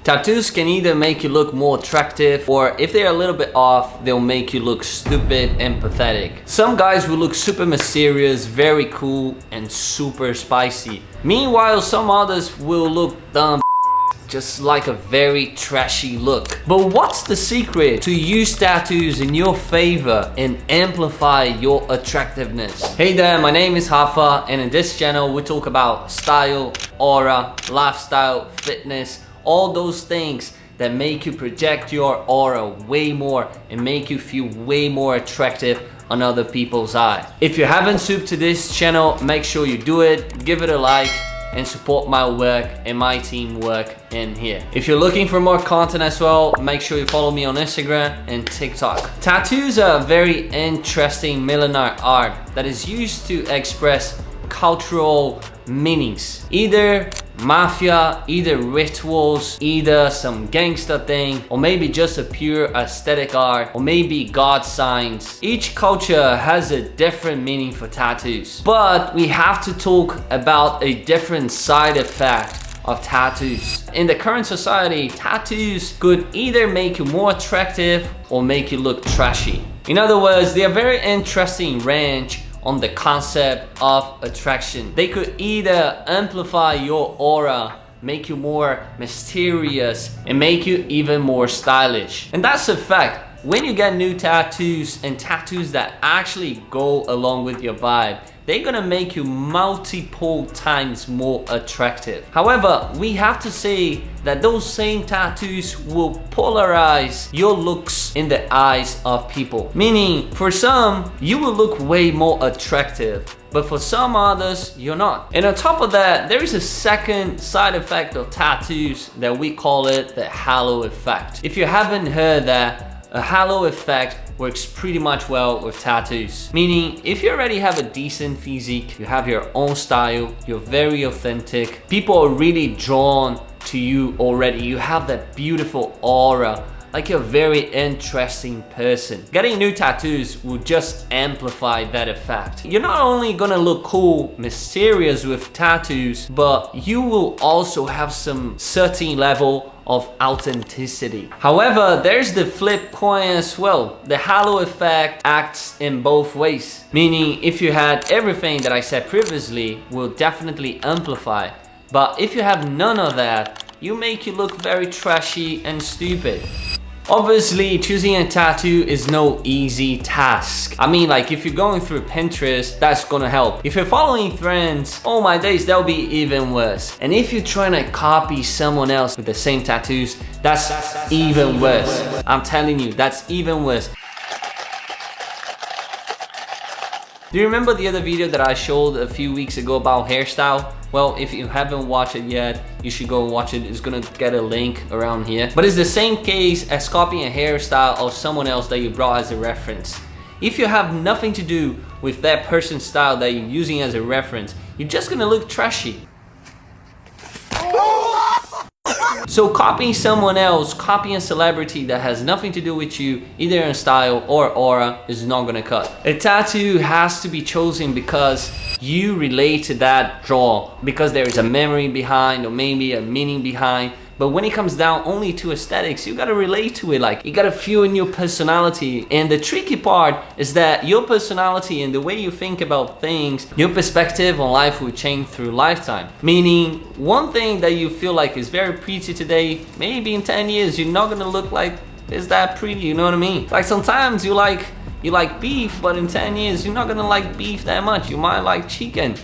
Tattoos can either make you look more attractive, or if they're a little bit off, they'll make you look stupid and pathetic. Some guys will look super mysterious, very cool, and super spicy. Meanwhile, some others will look dumb, just like a very trashy look. But what's the secret to use tattoos in your favor and amplify your attractiveness? Hey there, my name is Hafa, and in this channel we talk about style, aura, lifestyle, fitness, all those things that make you project your aura way more and make you feel way more attractive on other people's eye. If you haven't subbed to this channel, make sure you do it, give it a like, and support my work and my team work in here. If you're looking for more content as well, make sure you follow me on Instagram and TikTok. Tattoos are a very interesting millennial art that is used to express cultural meanings. Either mafia, either rituals, either some gangster thing, or maybe just a pure aesthetic art, or maybe god signs. Each culture has a different meaning for tattoos, but we have to talk about a different side effect of tattoos. In the current society, tattoos could either make you more attractive or make you look trashy. In other words, they are very interesting range on the concept of attraction. They could either amplify your aura, make you more mysterious, and make you even more stylish. And that's a fact. When you get new tattoos and tattoos that actually go along with your vibe, they're gonna make you multiple times more attractive. However, we have to say that those same tattoos will polarize your looks in the eyes of people. Meaning, for some, you will look way more attractive, but for some others, you're not. And on top of that, there is a second side effect of tattoos that we call it the halo effect. If you haven't heard that, a halo effect works pretty much well with tattoos. Meaning, if you already have a decent physique, you have your own style, you're very authentic, people are really drawn to you already, you have that beautiful aura, like you're a very interesting person. Getting new tattoos will just amplify that effect. You're not only gonna look cool, mysterious with tattoos, but you will also have some certain level of authenticity. However, there's the flip coin as well. The halo effect acts in both ways. Meaning, if you had everything that I said previously, will definitely amplify. But if you have none of that, you make you look very trashy and stupid. Obviously, choosing a tattoo is no easy task. I mean, like, if you're going through Pinterest, that's gonna help. If you're following trends, oh my days, that'll be even worse. And if you're trying to copy someone else with the same tattoos, that's even worse. I'm telling you, that's even worse. Do you remember the other video that I showed a few weeks ago about hairstyle? Well, if you haven't watched it yet, you should go watch it. It's gonna get a link around here. But it's the same case as copying a hairstyle of someone else that you brought as a reference. If you have nothing to do with that person's style that you're using as a reference, you're just gonna look trashy. So copying someone else, copying a celebrity that has nothing to do with you, either in style or aura, is not gonna cut. A tattoo has to be chosen because you relate to that draw, because there is a memory behind or maybe a meaning behind. But when it comes down only to aesthetics, you gotta relate to it, like you gotta feel in your personality. And the tricky part is that your personality and the way you think about things, your perspective on life will change through lifetime. Meaning, one thing that you feel like is very pretty today, maybe in 10 years, you're not gonna look like it's that pretty, you know what I mean? Like sometimes you like beef, but in 10 years, you're not gonna like beef that much. You might like chicken.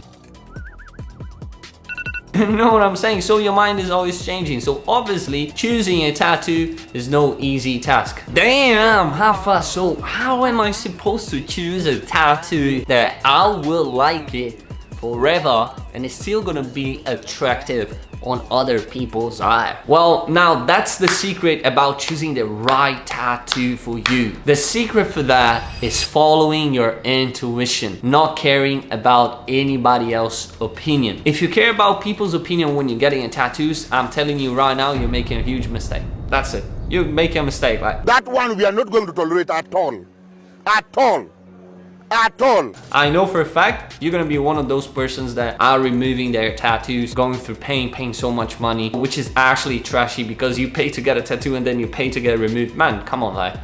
You know what I'm saying? So your mind is always changing. So obviously, choosing a tattoo is no easy task. Damn, Hafa, so how am I supposed to choose a tattoo that I will like it forever and it's still gonna be attractive on other people's eye? Well, now that's the secret about choosing the right tattoo for you. The secret for that is following your intuition, not caring about anybody else's opinion. If you care about people's opinion when you're getting a tattoos, I'm telling you right now, you're making a huge mistake. That's it. You're making a mistake. Like that one we are not going to tolerate at all. At all. at all. I know for a fact you're gonna be one of those persons that are removing their tattoos, going through pain, paying so much money, which is actually trashy because you pay to get a tattoo and then you pay to get it removed. Man, come on, like,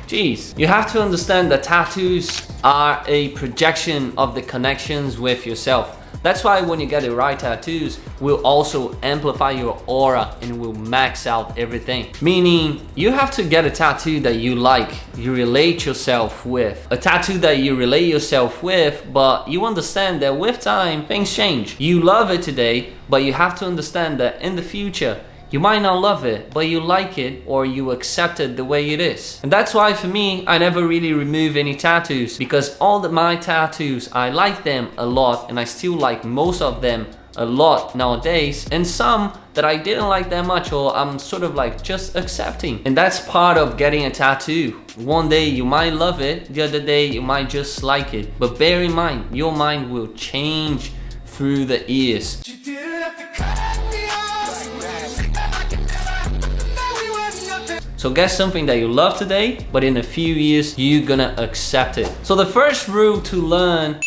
jeez. You have to understand that tattoos are a projection of the connections with yourself. That's why when you get the right tattoos, will also amplify your aura and will max out everything. Meaning, you have to get a tattoo that you like, you relate yourself with. A tattoo that you relate yourself with, but you understand that with time, things change. You love it today, but you have to understand that in the future, you might not love it, but you like it or you accept it the way it is. And that's why for me, I never really remove any tattoos because all my tattoos, I like them a lot and I still like most of them a lot nowadays, and some that I didn't like that much or I'm sort of like just accepting. And that's part of getting a tattoo. One day you might love it, the other day you might just like it. But bear in mind, your mind will change through the years. So get something that you love today, but in a few years, you're gonna accept it. So the first rule to learn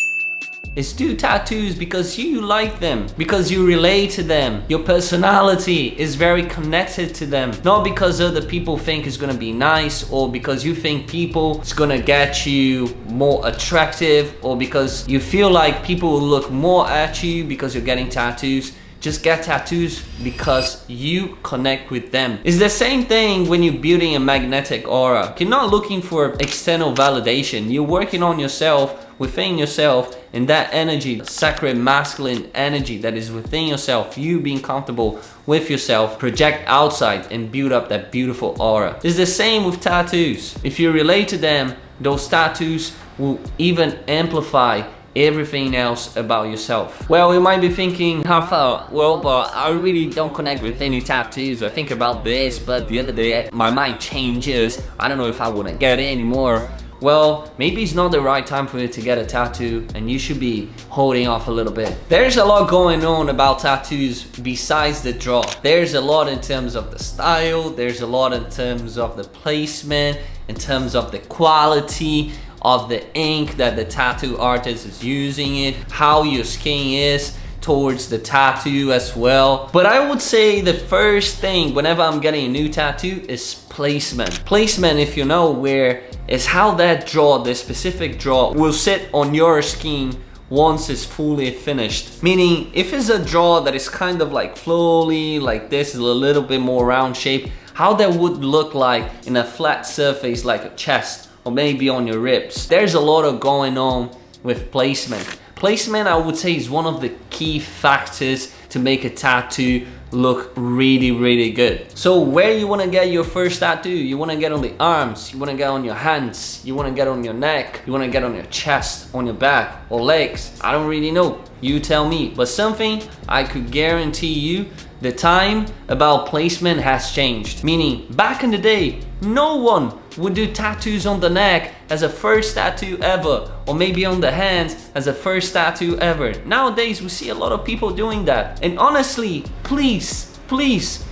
is do tattoos because you like them, because you relate to them. Your personality is very connected to them. Not because other people think it's gonna be nice or because you think people is gonna get you more attractive or because you feel like people will look more at you because you're getting tattoos. Just get tattoos because you connect with them. It's the same thing when you're building a magnetic aura. You're not looking for external validation. You're working on yourself, within yourself, and that energy, sacred masculine energy that is within yourself, you being comfortable with yourself, project outside and build up that beautiful aura. It's the same with tattoos. If you relate to them, those tattoos will even amplify everything else about yourself. Well, you might be thinking, Rafa, well, but I really don't connect with any tattoos. I think about this, but the other day my mind changes. I don't know if I want to get it anymore. Well, maybe it's not the right time for you to get a tattoo and you should be holding off a little bit. There's a lot going on about tattoos besides the draw. There's a lot in terms of the style, there's a lot in terms of the placement, in terms of the quality of the ink that the tattoo artist is using it, how your skin is towards the tattoo as well. But I would say the first thing whenever I'm getting a new tattoo is placement. Placement, if you know where, is how that draw, the specific draw, will sit on your skin once it's fully finished. Meaning, if it's a draw that is kind of like flowy, like this, is a little bit more round shape, how that would look like in a flat surface like a chest, or maybe on your ribs. There's a lot of going on with placement. Placement, I would say, is one of the key factors to make a tattoo look really, really good. So where you wanna get your first tattoo? You wanna get on the arms, you wanna get on your hands, you wanna get on your neck, you wanna get on your chest, on your back, or legs. I don't really know, you tell me. But something I could guarantee you, the time about placement has changed. Meaning, back in the day, no one would do tattoos on the neck as a first tattoo ever, or maybe on the hands as a first tattoo ever. Nowadays, we see a lot of people doing that. And honestly, please, please,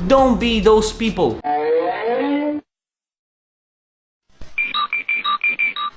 don't be those people.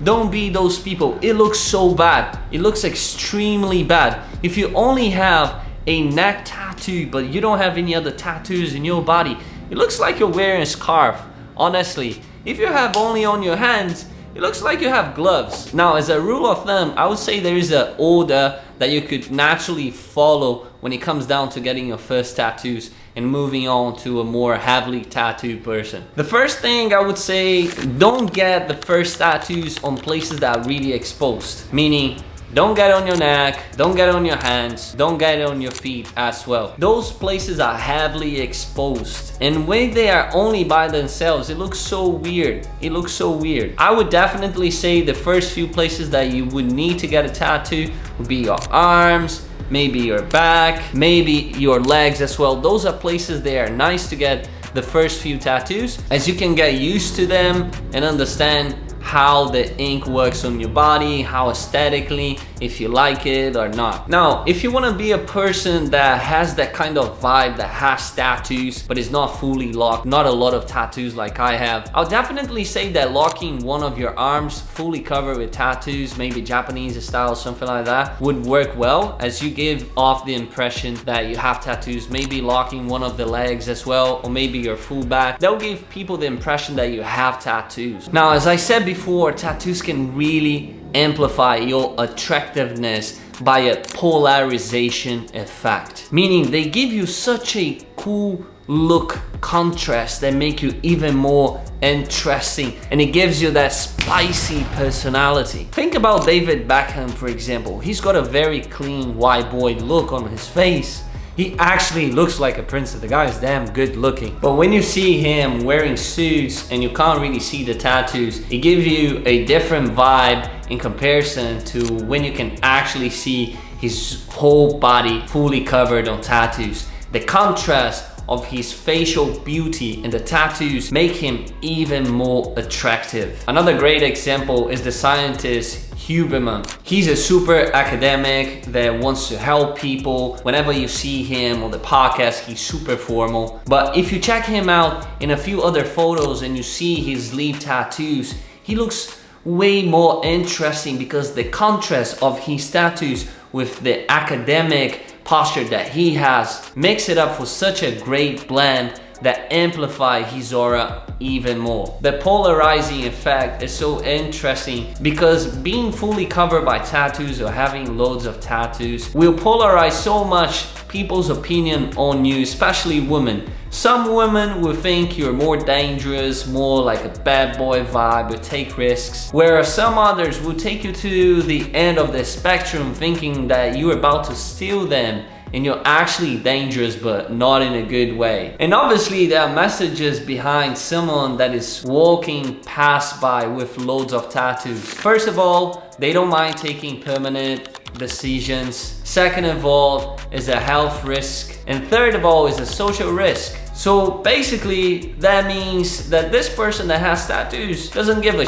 Don't be those people. It looks so bad. It looks extremely bad. If you only have a neck tattoo, but you don't have any other tattoos in your body, it looks like you're wearing a scarf. Honestly, if you have only on your hands, it looks like you have gloves. Now, as a rule of thumb, I would say there is an order that you could naturally follow when it comes down to getting your first tattoos and moving on to a more heavily tattooed person. The first thing I would say, don't get the first tattoos on places that are really exposed. Meaning, don't get on your neck, don't get on your hands, don't get on your feet as well. Those places are heavily exposed. And when they are only by themselves, it looks so weird. It looks so weird. I would definitely say the first few places that you would need to get a tattoo would be your arms, maybe your back, maybe your legs as well. Those are places that are nice to get the first few tattoos, as you can get used to them and understand how the ink works on your body, how aesthetically, if you like it or not. Now, if you want to be a person that has that kind of vibe, that has tattoos, but is not fully locked, not a lot of tattoos like I have, I'll definitely say that locking one of your arms fully covered with tattoos, maybe Japanese style, something like that, would work well, as you give off the impression that you have tattoos. Maybe locking one of the legs as well, or maybe your full back. That will give people the impression that you have tattoos. Now, as I said before, tattoos can really amplify your attractiveness by a polarization effect, meaning they give you such a cool look contrast that make you even more interesting, and it gives you that spicy personality. Think about David Beckham, for example. He's got a very clean white boy look on his face. He actually looks like a princess. The guy is damn good looking. But when you see him wearing suits and you can't really see the tattoos, it gives you a different vibe in comparison to when you can actually see his whole body fully covered on tattoos. The contrast of his facial beauty and the tattoos make him even more attractive. Another great example is the scientist Huberman. He's a super academic that wants to help people. Whenever you see him on the podcast, he's super formal. But if you check him out in a few other photos and you see his sleeve tattoos, he looks way more interesting because the contrast of his tattoos with the academic posture that he has makes it up for such a great blend that amplify his aura even more. The polarizing effect is so interesting because being fully covered by tattoos or having loads of tattoos will polarize so much people's opinion on you, especially women. Some women will think you're more dangerous, more like a bad boy vibe, will take risks, whereas some others will take you to the end of the spectrum thinking that you're about to steal them and you're actually dangerous, but not in a good way. And obviously there are messages behind someone that is walking past by with loads of tattoos. First of all, they don't mind taking permanent decisions. Second of all is a health risk. And third of all is a social risk. So basically that means that this person that has tattoos doesn't give a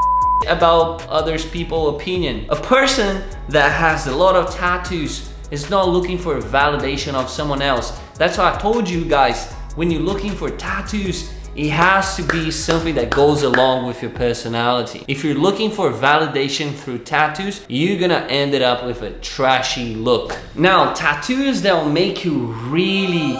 about others people's opinion. A person that has a lot of tattoos is not looking for a validation of someone else. That's why I told you guys, when you're looking for tattoos, it has to be something that goes along with your personality. If you're looking for validation through tattoos, you're gonna end it up with a trashy look. Now, tattoos that will make you really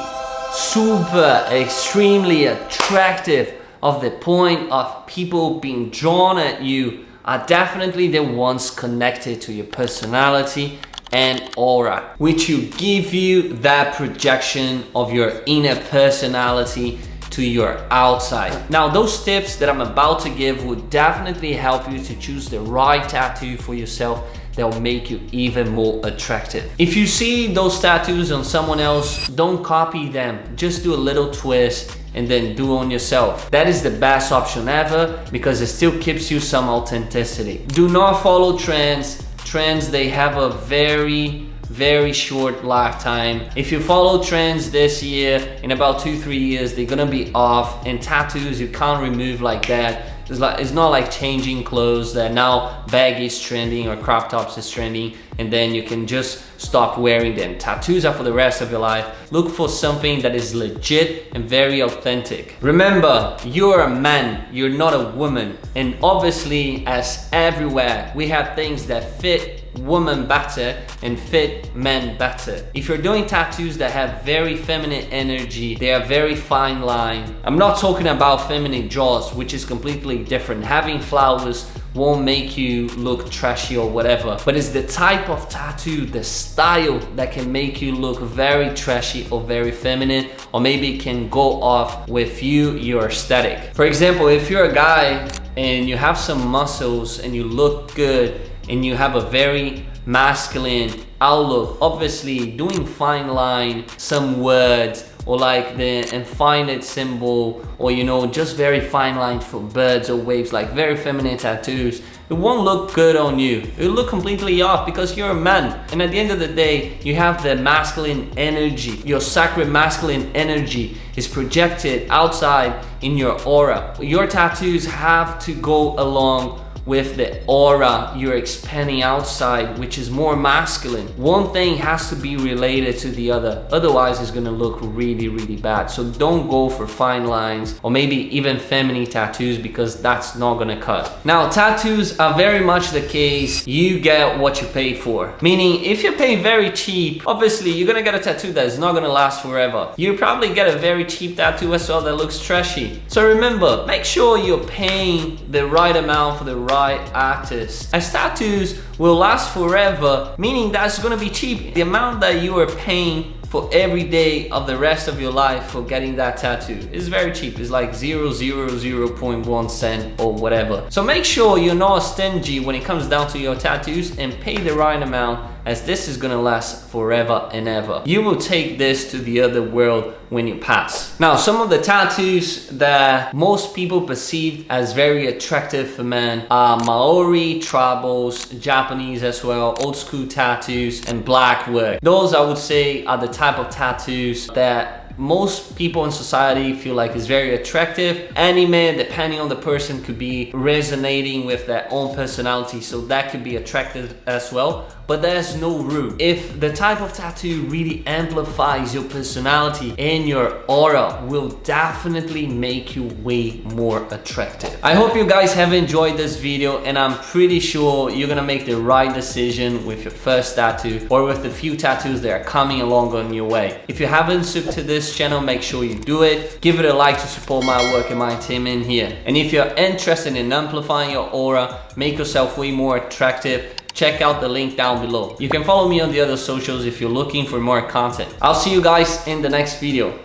super, extremely attractive of the point of people being drawn at you are definitely the ones connected to your personality and aura, which will give you that projection of your inner personality to your outside. Now, those tips that I'm about to give would definitely help you to choose the right tattoo for yourself that will make you even more attractive. If you see those tattoos on someone else, don't copy them. Just do a little twist and then do on yourself. That is the best option ever because it still keeps you some authenticity. Do not follow trends. Trends, they have a very short lifetime. If you follow trends this year, in about 2-3 years, they're gonna be off. And tattoos, you can't remove like that. It's not like changing clothes that now baggy is trending or crop tops is trending and then you can just stop wearing them. Tattoos are for the rest of your life. Look for something that is legit and very authentic. Remember, you're a man, you're not a woman. And obviously, as everywhere, we have things that fit women better and fit men better. If you're doing tattoos that have very feminine energy, they are very fine line. I'm not talking about feminine jaws, which is completely different. Having flowers won't make you look trashy or whatever, but it's the type of tattoo, the style that can make you look very trashy or very feminine, or maybe can go off with your aesthetic. For example, if you're a guy and you have some muscles and you look good and you have a very masculine outlook, obviously doing fine line, some words, or like the infinite symbol, or you know, just very fine line for birds or waves, like very feminine tattoos, it won't look good on you. It'll look completely off because you're a man. And at the end of the day, you have the masculine energy. Your sacred masculine energy is projected outside in your aura. Your tattoos have to go along with the aura you're expanding outside, which is more masculine. One thing has to be related to the other, otherwise it's gonna look really, really bad. So don't go for fine lines or maybe even feminine tattoos, because that's not gonna cut. Now, tattoos are very much the case, you get what you pay for. Meaning, if you pay very cheap, obviously you're gonna get a tattoo that is not gonna last forever. You probably get a very cheap tattoo as well that looks trashy. So remember, make sure you're paying the right amount for the right artist, as tattoos will last forever, meaning that's gonna be cheap. The amount that you are paying for every day of the rest of your life for getting that tattoo is very cheap. It's like 0.1 cent or whatever. So make sure you're not stingy when it comes down to your tattoos, and pay the right amount, as this is gonna last forever and ever. You will take this to the other world when you pass. Now, some of the tattoos that most people perceive as very attractive for men are Maori, tribals, Japanese as well, old school tattoos, and black work. Those, I would say, are the type of tattoos that most people in society feel like is very attractive. Anime, depending on the person, could be resonating with their own personality, so that could be attractive as well. But there's no rule. If the type of tattoo really amplifies your personality and your aura, will definitely make you way more attractive. I hope you guys have enjoyed this video, and I'm pretty sure you're gonna make the right decision with your first tattoo, or with the few tattoos that are coming along on your way. If you haven't subbed to this channel, make sure you do it. Give it a like to support my work and my team in here. And if you're interested in amplifying your aura, make yourself way more attractive, check out the link down below. You can follow me on the other socials if you're looking for more content. I'll see you guys in the next video.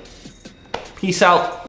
Peace out.